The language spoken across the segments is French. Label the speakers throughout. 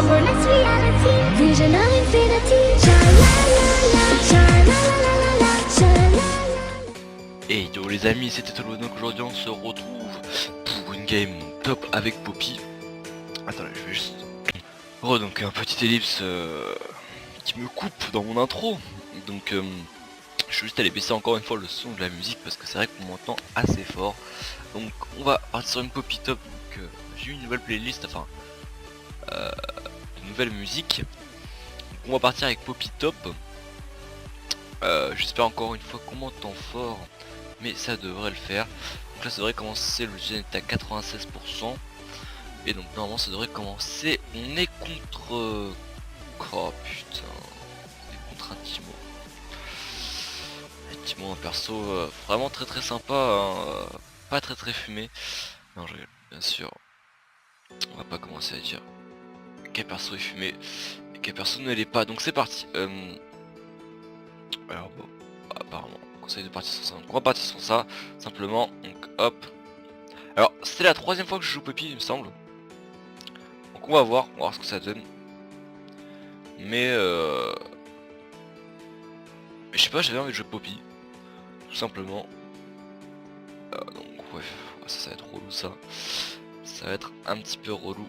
Speaker 1: for next reality. Vision of infinity. Sha-la-la-la, sha-la-la-la-la, sha-la-la-la.
Speaker 2: Et yo les amis, c'était Tolo, donc aujourd'hui on se retrouve pour une game top avec Poppy. Attendez, je vais juste... Oh, donc un petit ellipse qui me coupe dans mon intro. Donc je suis juste allé baisser encore une fois le son de la musique parce que c'est vrai qu'on m'entend assez fort. Donc on va partir sur une Poppy top. Donc j'ai eu une nouvelle playlist, enfin une nouvelle musique. Donc on va partir avec Poppy top. J'espère encore une fois qu'on m'entend fort, mais ça devrait le faire. Donc là ça devrait commencer, le gen est à 96%. Et donc normalement ça devrait commencer. On est contre... Oh putain, on est contre un Timo. Et Timo, un perso vraiment très sympa, hein, pas très fumé. Non je rigole, bien sûr. On va pas commencer à dire quel perso est fumé et quel perso ne l'est pas. Donc c'est parti. Alors bon, apparemment, on conseille de partir sur ça. Donc on va partir sur ça, simplement. Donc hop. Alors c'est la troisième fois que je joue Poppy il me semble. Donc on va voir ce que ça donne. Mais je sais pas, j'avais envie de jouer Poppy. Tout simplement. Donc ouais, ça va être relou ça. Ça va être un petit peu relou.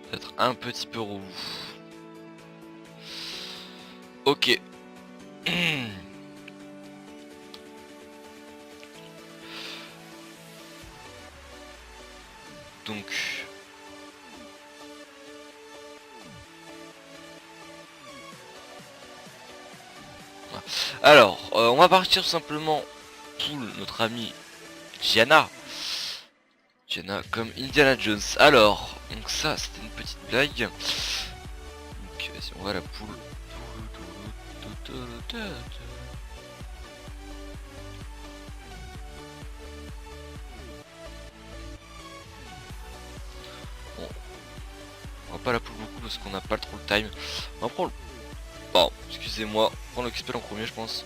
Speaker 2: Ça va être un petit peu relou. Ok. Donc... Alors, on va partir tout simplement pour notre ami Gianna. Gianna comme Indiana Jones. Alors, donc ça c'était une petite blague. Donc si on va à la poule. Bon, on va pas la poule beaucoup parce qu'on n'a pas trop le time. On va prendre... Bon, excusez-moi, prendre l'Oxpel en premier je pense.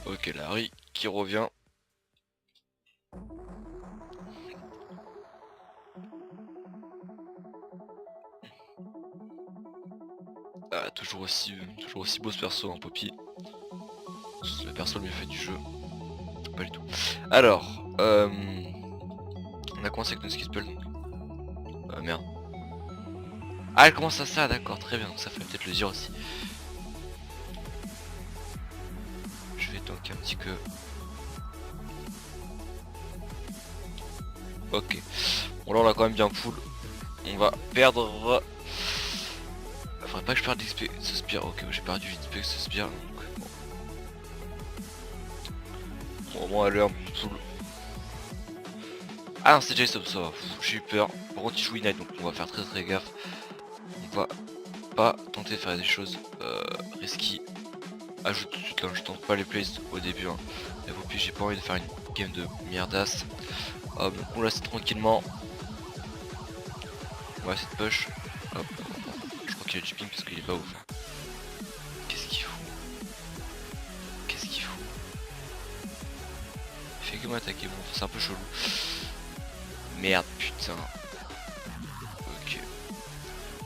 Speaker 2: Ok, Larry qui revient. Ah, toujours aussi beau ce perso, hein, Poppy. C'est le perso le mieux fait du jeu. Pas du tout. Alors, on a commencé avec notre skill. Merde. Ah, elle commence à ça, d'accord, très bien. Donc ça fallait peut-être le dire aussi. Je vais tanker un petit peu. Ok. Bon là on l'a quand même bien full. On va perdre... Faudrait pas que je perde l'XP ce spire. Ok, j'ai perdu l'XP avec ce spire. Donc bon. Bon, au moins elle est un peu full. Ah non, c'est déjà stop, ça va. J'ai eu peur. Par contre il joue Ignite, donc on va faire très gaffe. On va pas tenter de faire des choses risky. Ajoute tout de suite là, je tente pas les plays au début. Hein. Et puis j'ai pas envie de faire une game de merdasse. Hop, donc on laisse tranquillement. Ouais, cette push. Hop. Je crois qu'il a du ping parce qu'il est pas ouf. Qu'est-ce qu'il fout? Qu'est-ce qu'il fout? Il fait que m'attaquer, bon, c'est un peu chelou. Merde, putain. Ok.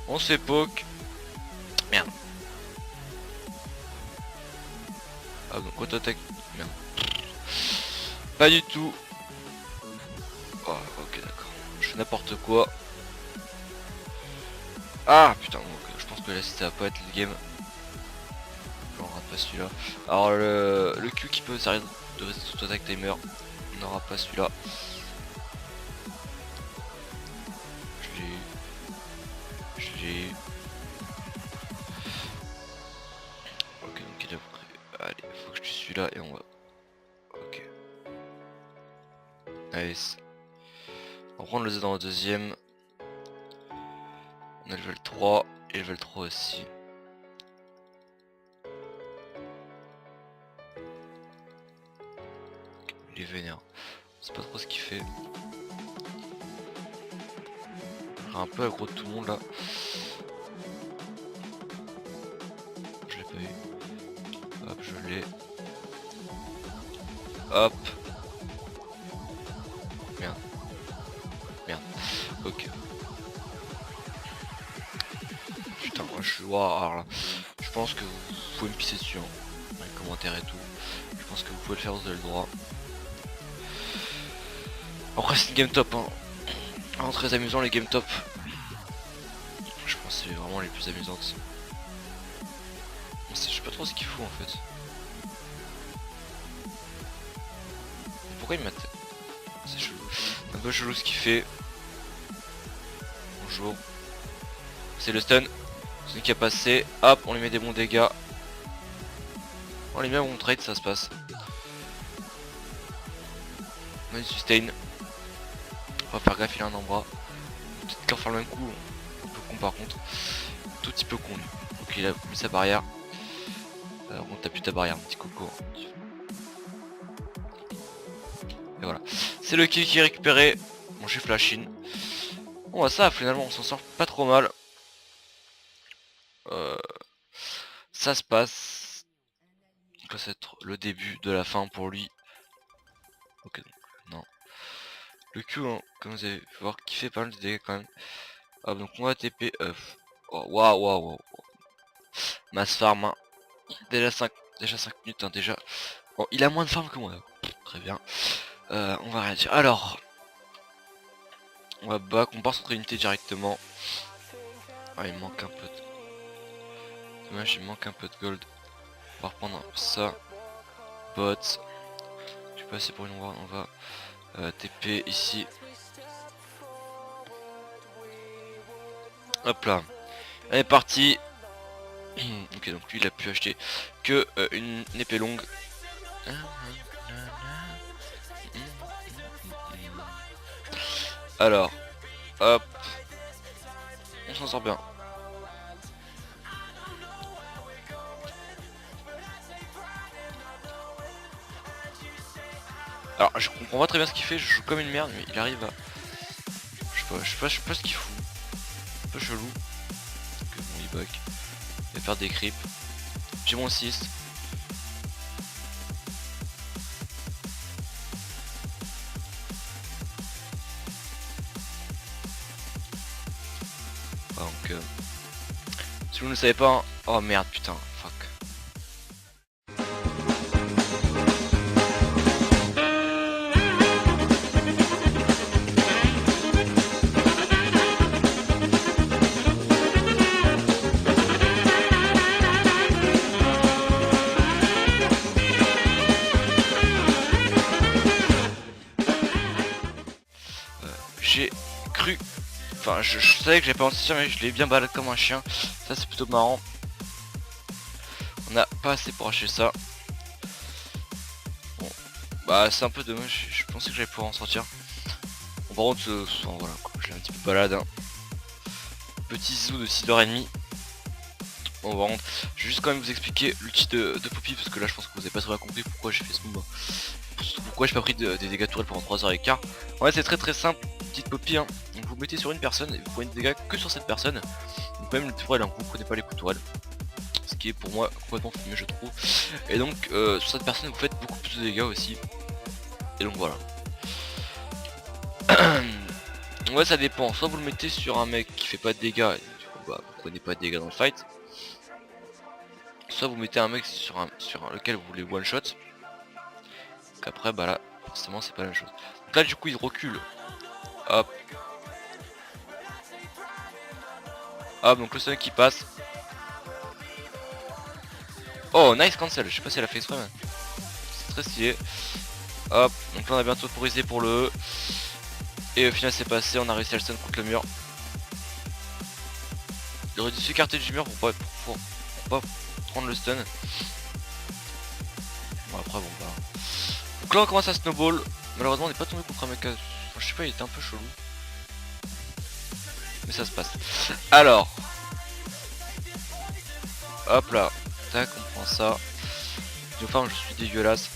Speaker 2: On se fait poke. Merde. Ah donc auto-attaque. Merde. Pas du tout. Oh, ok, d'accord. Je fais n'importe quoi. Ah putain, donc, je pense que là ça va pas être le game. On rate pas celui-là. Alors le Q qui peut servir de résistance auto-attaque timer. On n'aura pas celui-là. Je l'ai eu. Ok, donc il a pris. Allez, faut que je tue celui-là et on va. Ok. Nice. On va prendre le Z dans le deuxième. On a level 3 et level 3 aussi. Il est vénère. C'est pas trop ce qu'il fait. J'ai un peu aggro de tout le monde là. Je l'ai pas eu. Hop, je l'ai. Hop. Merde. Merde. Ok. Putain, moi je suis... Waouh, alors là, je pense que vous pouvez me pisser dessus, hein, dans les commentaires et tout. Je pense que vous pouvez le faire, vous avez le droit. Après c'est une game top, hein. Vraiment très amusant les game top. Je pense que c'est vraiment les plus amusantes. Je sais pas trop ce qu'il faut en fait. Pourquoi il m'a... C'est chelou. Un peu chelou ce qu'il fait. Bonjour. C'est le stun. Celui qui a passé. Hop, on lui met des bons dégâts. On lui met un bon trade, ça se passe. On a une sustain. On va faire gaffe, il a un embras. Peut-être qu'il va faire le même coup. Un peu con par contre. Tout petit peu con lui. Donc il a mis sa barrière. On tape plus ta barrière, mon petit coco. Et voilà. C'est le kill qui est récupéré. Bon, j'ai flash in. Bon, bah ça, finalement, on s'en sort pas trop mal. Ça se passe. Donc là, ça va être le début de la fin pour lui. Ok, non. Le Q, hein, comme vous avez pu voir, qui fait pas mal de dégâts quand même. Hop, donc on va TP. Oh, waouh, waouh, waouh. Mass farm. Hein. Déjà 5 minutes, hein, déjà. Bon, il a moins de farm que moi. Très bien. On va rien dire. Alors. On va back, on part sur notre unité directement. Ah, il manque un peu de... Dommage, il manque un peu de gold. On va reprendre ça. Bot. Je suis pas assez pour une ward, on va TP ici. Hop là. Elle est partie. Ok, donc lui il a pu acheter que une épée longue. Alors, hop. On s'en sort bien. Alors je comprends pas très bien ce qu'il fait, je joue comme une merde, mais il arrive à... Je sais pas ce qu'il fout. Un peu chelou. Que bon il back. Il va faire des creeps. J'ai mon 6. Donc si vous ne le savez pas, hein... Oh merde putain, fuck. J'ai cru... Enfin je savais que j'avais pas menti, mais je l'ai bien baladé comme un chien. Ça c'est plutôt marrant. On a pas assez pour acheter ça. Bon, bah c'est un peu dommage, je pensais que j'allais pouvoir en sortir. Bon, par contre, voilà, j'ai un petit peu de balade. Hein. Petit zoo de 6h30. Bon, par contre, je vais juste quand même vous expliquer l'outil de Poppy, parce que là je pense que vous avez pas très bien compris pourquoi j'ai fait ce mouvement. Pourquoi j'ai pas pris des dégâts de tourelle pendant 3h15. Ouais, c'est très simple, petite Poppy. Hein. Donc vous mettez sur une personne et vous prenez des dégâts que sur cette personne. Donc même les tourelles, hein, vous prenez pas les coups de tourelle. Ce qui est pour moi complètement fumé, je trouve. Et donc sur cette personne vous faites beaucoup plus de dégâts aussi. Et donc voilà. Ouais, ça dépend, soit vous le mettez sur un mec qui fait pas de dégâts, et du coup bah vous prenez pas de dégâts dans le fight. Soit vous mettez un mec sur lequel vous voulez one shot. Qu'après bah là forcément c'est pas la même chose. Donc là du coup il recule. Hop. Hop, donc le seul qui passe. Oh nice cancel, je sais pas si elle a fait exprès mais c'est très stylé. Hop, donc là on a bientôt autorisé pour le E. Et au final c'est passé, on a réussi à le stun contre le mur. Il aurait dû s'écarter du mur pour pas prendre le stun. Bon après bon bah. Donc là on commence à snowball. Malheureusement on n'est pas tombé contre un mec. Enfin, je sais pas, il était un peu chelou. Mais ça se passe. Alors. Hop là. Tac, on prend ça. Enfin je suis dégueulasse.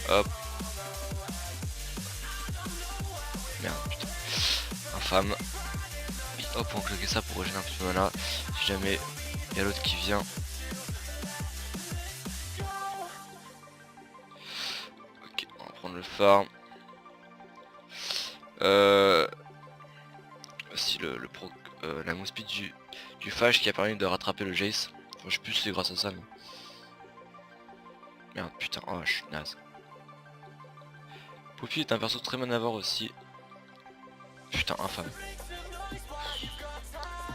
Speaker 2: Hop. Merde putain. Infâme. Hop, on va claquer ça pour régénérer un petit peu de mana. Si jamais il y a l'autre qui vient. Ok, on va le farm. Aussi la move speed du Phage qui a permis de rattraper le Jace. Enfin, je sais plus si c'est grâce à ça mais... Merde putain, oh je suis naze. Poppy est un perso très bon à voir aussi. Putain infâme.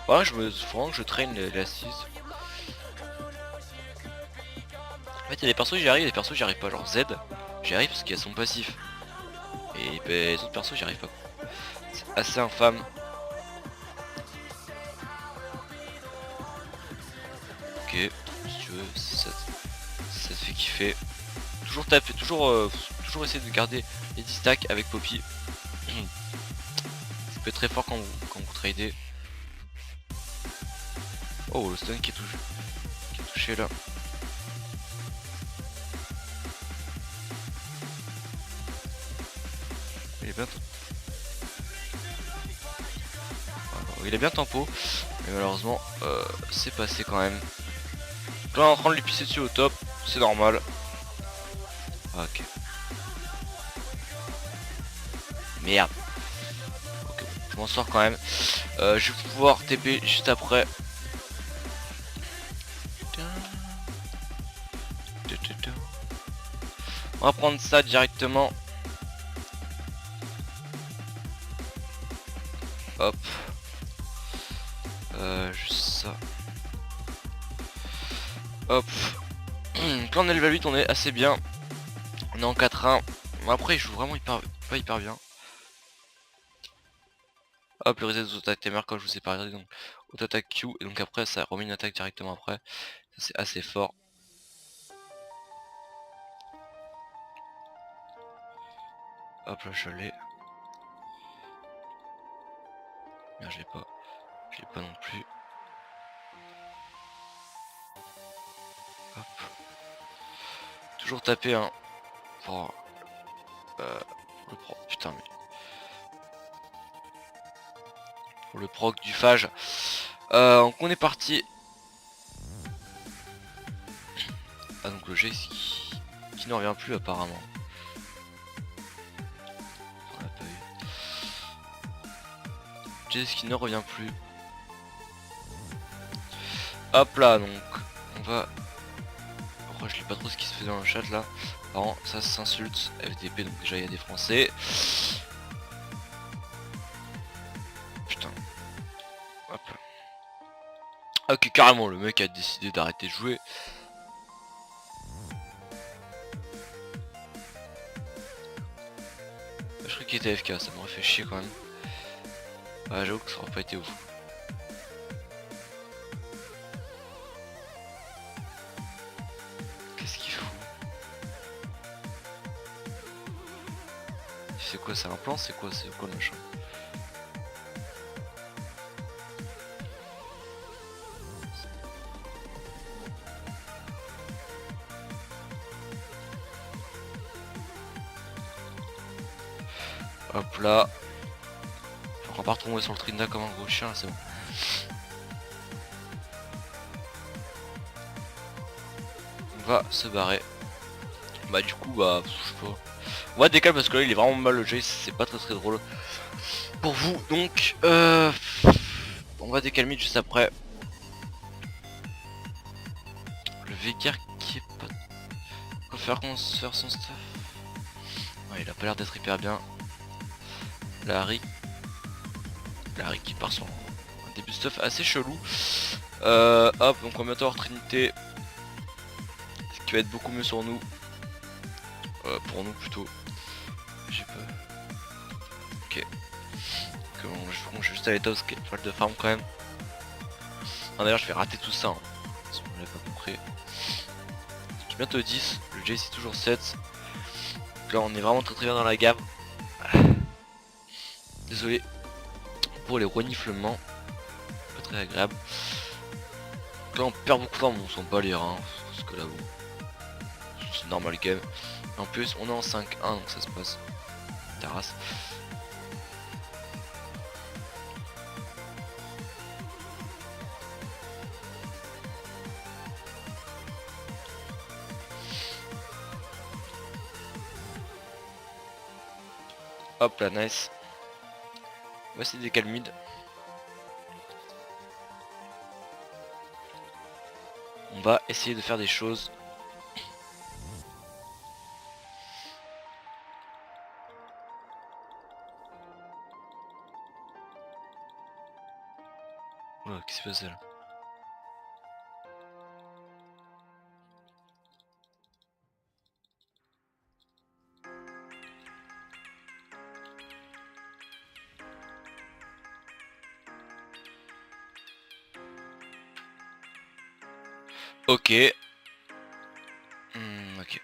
Speaker 2: Ouais faut que je traîne les assises. En fait il y a des persos j'y arrive et des persos j'y arrive pas. Genre Z, j'y arrive parce qu'il y a son passif. Et ben, les autres persos j'y arrive pas. C'est assez infâme. Ok, si tu veux, ça te fait kiffer. Toujours taper, toujours essayer de garder les 10 stacks avec Poppy. Ça peut être très fort quand vous tradez. Oh le stun qui est touché là. Il est bien il est bien tempo. Mais malheureusement c'est passé quand même. Là on est en train de lui pisser dessus au top. C'est normal. Ok. Merde. Ok, je m'en sors quand même. Je vais pouvoir TP juste après. On va prendre ça directement. Hop. Juste ça. Hop. Quand on est level 8 on est assez bien. On est en 4-1. Après il joue vraiment pas hyper bien. Hop, le reset des auto-attaques timer comme je vous ai parlé, donc auto-attaque Q et donc après ça remet une attaque directement après. Ça c'est assez fort. Hop là je l'ai. Merde je l'ai pas. Je l'ai pas non plus. Hop. Toujours taper hein. Pour le pro. Putain mais. Pour le proc du Phage. Donc on est parti. Ah donc le G qui n'en revient plus apparemment. On l'a pas eu. Jace qui ne revient plus. Hop là donc on va. Après je sais pas trop ce qui se fait dans le chat là. Par ça s'insulte. FDP donc déjà il y a des français. Putain. Hop là. Ok carrément le mec a décidé d'arrêter de jouer. Je crois qu'il était AFK, ça m'aurait fait chier quand même. Ouais j'avoue que ça aurait pas été ouf. Qu'est-ce qu'il fout? C'est quoi, c'est un plan? C'est quoi le machin? Hop là. On va pas retomber sur le Trinda comme un gros chien, c'est bon. On va se barrer. Bah du coup bah je sais pas. On va décaler parce que là il est vraiment mal le Jace, c'est pas très drôle pour vous. Donc on va décalmer juste après. Le Veigar qui est pas... Quoi faire son stuff. Ouais, il a pas l'air d'être hyper bien. La Harry qui part sur un début de stuff assez chelou. Hop, donc on va bientôt avoir Trinité. Ce qui va être beaucoup mieux sur nous. Pour nous plutôt. J'ai pas... Ok. Je vais juste aller top, qui est pas de farm quand même. D'ailleurs je vais rater tout ça. Hein, si on l'a pas compris. J'ai bientôt 10. Le Jace c'est toujours 7. Donc là on est vraiment très bien dans la gamme. Désolé pour les reniflements. Pas très agréable. Donc là on perd beaucoup de temps, mais on s'en bat les reins. Parce que là bon. C'est normal game. En plus on est en 5-1 donc ça se passe. Terrasse. Hop là, nice. Voici des calmides. On va essayer de faire des choses. Oula, qu'est-ce qui se passe là? Ok. Ok.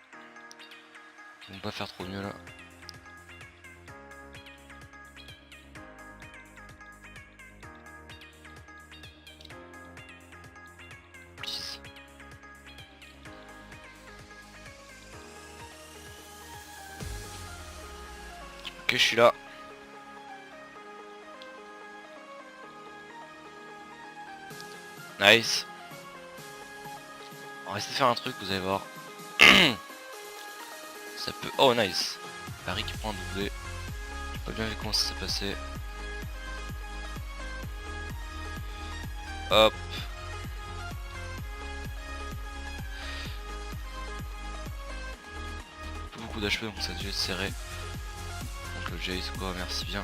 Speaker 2: On va pas faire trop mieux là. Please. Ok, je suis là. Nice. On va essayer de faire un truc, vous allez voir. Ça peut... Oh nice. Harry qui prend un doublé. J'ai pas bien vu comment ça s'est passé. Hop. Pas beaucoup d'HP donc ça a dû être serré. Donc le Jace quoi, merci bien.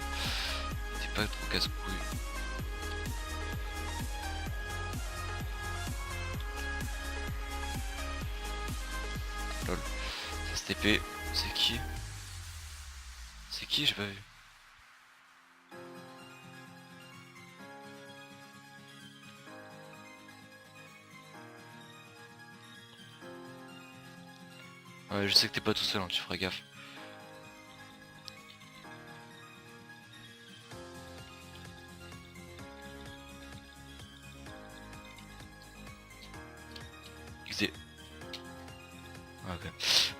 Speaker 2: T'es pas trop casse-couille. Lol. Ça se TP. C'est qui? C'est qui? J'ai pas vu. Ouais, je sais que t'es pas tout seul, hein, tu feras gaffe. XD. Ah, ok.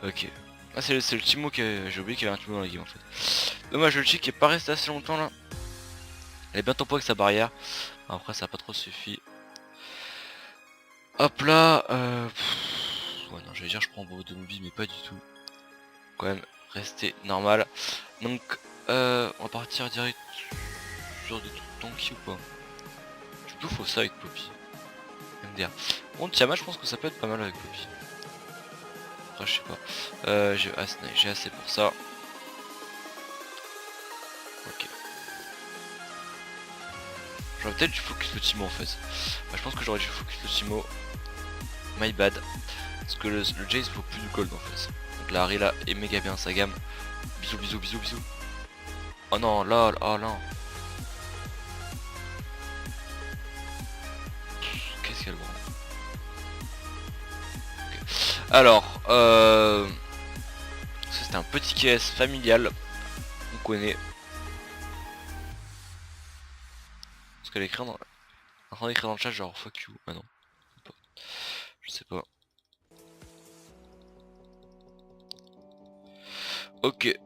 Speaker 2: Ok. Ah c'est le Timo qui a... J'ai oublié qu'il y avait un Timo dans la game en fait. Dommage, le chic est pas resté assez longtemps là. Elle est bien tombée avec sa barrière. Après ça a pas trop suffi. Hop là. Ouais non, j'allais dire je prends beaucoup de mobile mais pas du tout. Quand même rester normal. Donc on va partir direct sur des trucs tanky ou pas. Du coup faut ça avec Poppy. MDR. Bon Tiamat je pense que ça peut être pas mal avec Poppy. Après je sais pas. J'ai assez pour ça. Ok. J'aurais peut-être dû focus le Timo en fait. Bah, je pense que j'aurais dû focus le Timo. My bad. Parce que le Jace vaut plus du gold en fait. Donc la Harry là est méga bien sa gamme. Bisous bisous bisous bisous. Oh non là, oh non. Qu'est-ce qu'elle prend? Okay. Alors ça c'était un petit KS familial. On connaît. Parce qu'elle écrit dans... En train d'écrire dans le chat genre fuck you. Ah non. Je sais pas. Ok.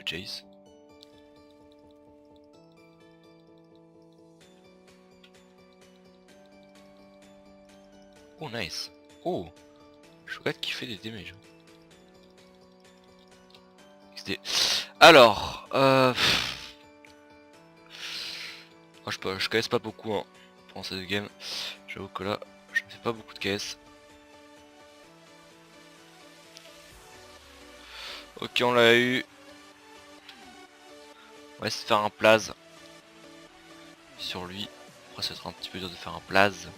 Speaker 2: Jace. Oh nice. Oh, je regarde qui fait des damages. XD. Alors, moi, je KS pas beaucoup hein, pendant cette game. J'avoue que là, je ne fais pas beaucoup de KS. Ok, on l'a eu. On va essayer de faire un blaze sur lui. Après, ça sera un petit peu dur de faire un blaze.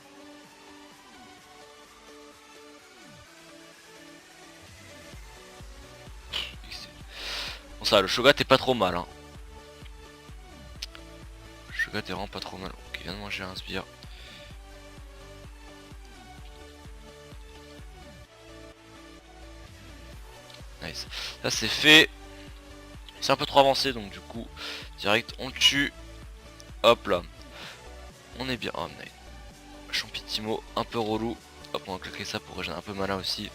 Speaker 2: Bon ça, le Shogat est pas trop mal. Hein. Le Shogat est vraiment pas trop mal. Ok, il vient de manger un sbire. Nice. Ça c'est fait. C'est un peu trop avancé donc du coup, direct on tue. Hop là. On est bien. Oh nice. Champi Timo, un peu relou. Hop, on va claquer ça pour régénérer un peu mana aussi.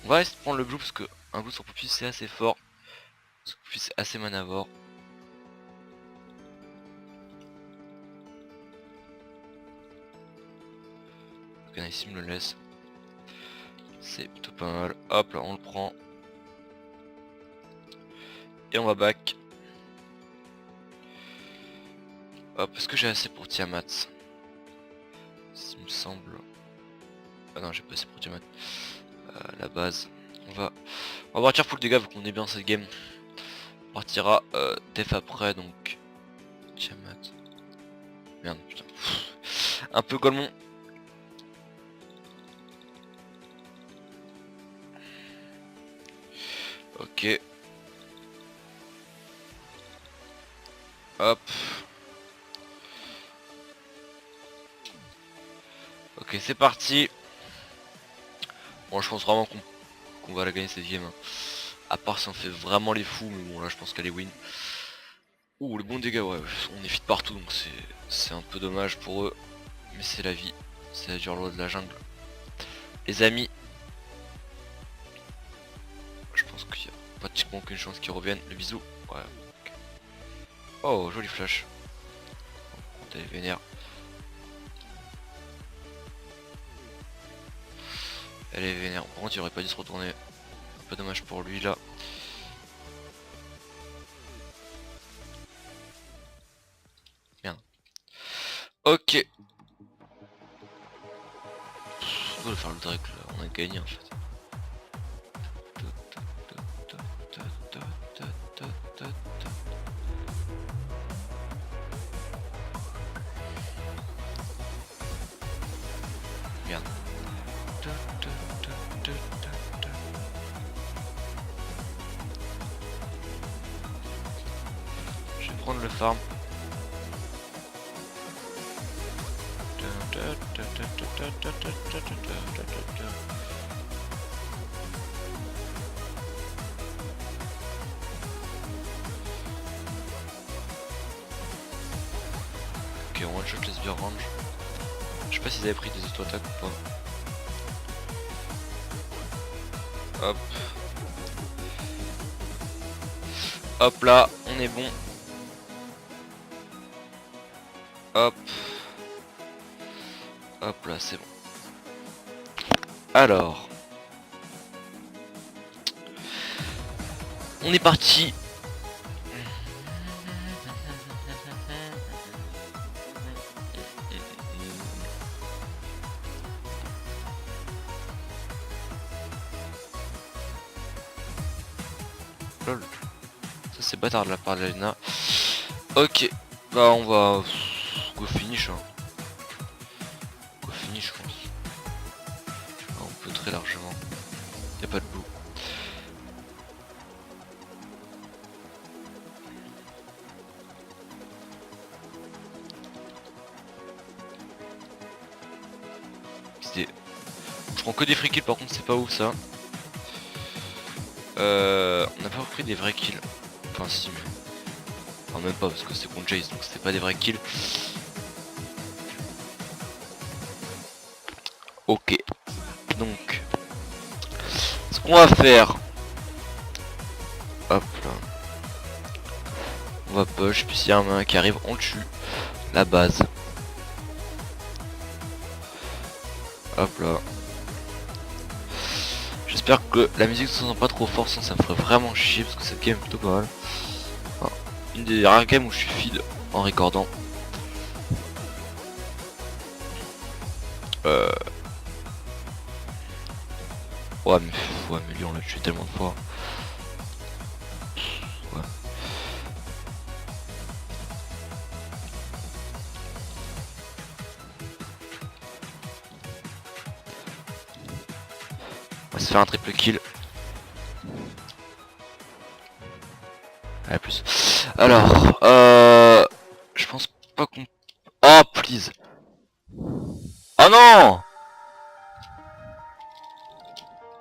Speaker 2: On va essayer de prendre le blue parce que un blue sur Poppy c'est assez fort. Parce que Poppy c'est assez manavore. Ok, nice, il me le laisse. C'est plutôt pas mal. Hop là, on le prend. Et on va back. Hop, est-ce que j'ai assez pour Tiamat? Il me semble. Ah non, j'ai pas assez pour Tiamat. La base. On va partir pour le dégât vu qu'on est bien cette game. On partira def après donc. Tiamat. Merde, putain. Un peu Golemon. Ok. Hop. Ok, c'est parti. Bon, je pense vraiment qu'on va la gagner cette game. Hein. À part si on fait vraiment les fous, mais bon là je pense qu'elle est win. Ouh, le bon dégât, ouais, on est fit partout donc c'est un peu dommage pour eux. Mais c'est la vie, c'est la dure loi de la jungle. Les amis, je pense qu'il y a pratiquement aucune chance qu'ils reviennent. Le bisou, ouais. Okay. Oh, joli flash. On est vénère. Elle est vénère. Par contre, il aurait pas dû se retourner. Un peu dommage pour lui là. Merde. Ok. On va faire le direct là. On a gagné en fait. Merde. Je vais prendre le farm. Ok, on one shot les sbires range. Je sais pas s'ils avaient pris des auto-attaques ou pas. Hop. Hop là, on est bon. Hop. Hop là, c'est bon. Alors. On est parti. Lol. Ça c'est bâtard de la part de la Luna. Ok. Bah on va go finish hein. Go finish je pense. Ah, on peut très largement. Y'a pas de blue. Je prends que des free kills par contre c'est pas ouf ça. On n'a pas pris des vrais kills. Enfin si mais. Enfin même pas parce que c'est contre Jace donc c'était pas des vrais kills. Ok. Donc. Ce qu'on va faire. Hop là. On va push puis s'il y a un main qui arrive on le tue. La base. Hop là. J'espère que la musique ne s'entend pas trop fort, sinon ça me ferait vraiment chier parce que cette game est plutôt pas mal. Enfin, une des rares games où je suis feed en recordant. Ouais mais lui on l'a tué tellement de fois. Ouais. On va se faire un triple kill. Allez plus. Alors, je pense pas qu'on... Oh please. Oh non.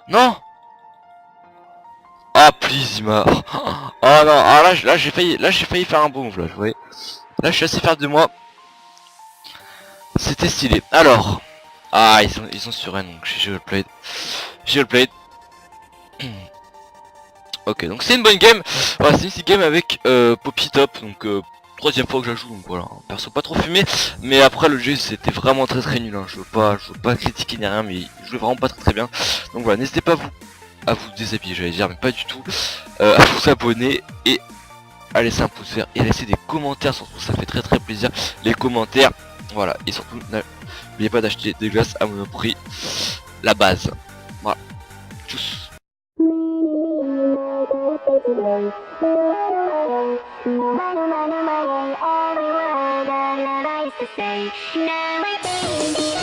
Speaker 2: Non. Ah please il m'a... Oh non, ah là j'ai failli faire un bon move là, vous voyez. Là je suis assez fier de moi. C'était stylé. Alors. Ah ils sont sur N donc j'ai played. J'ai played. Ok donc c'est une bonne game. Voilà, c'est une game avec Poppy top donc troisième fois que je la joue, donc voilà, perso pas trop fumé, mais après le jeu c'était vraiment très nul, hein. Je veux pas critiquer ni rien, mais il jouait vraiment pas très bien, donc voilà, n'hésitez pas à vous déshabiller, j'allais dire, mais pas du tout, à vous abonner et à laisser un pouce vert et à laisser des commentaires, surtout ça fait très plaisir, les commentaires, voilà, et surtout n'oubliez pas d'acheter des glaces à Monoprix, la base, voilà, tchuss.
Speaker 1: Every word I used to say, now I think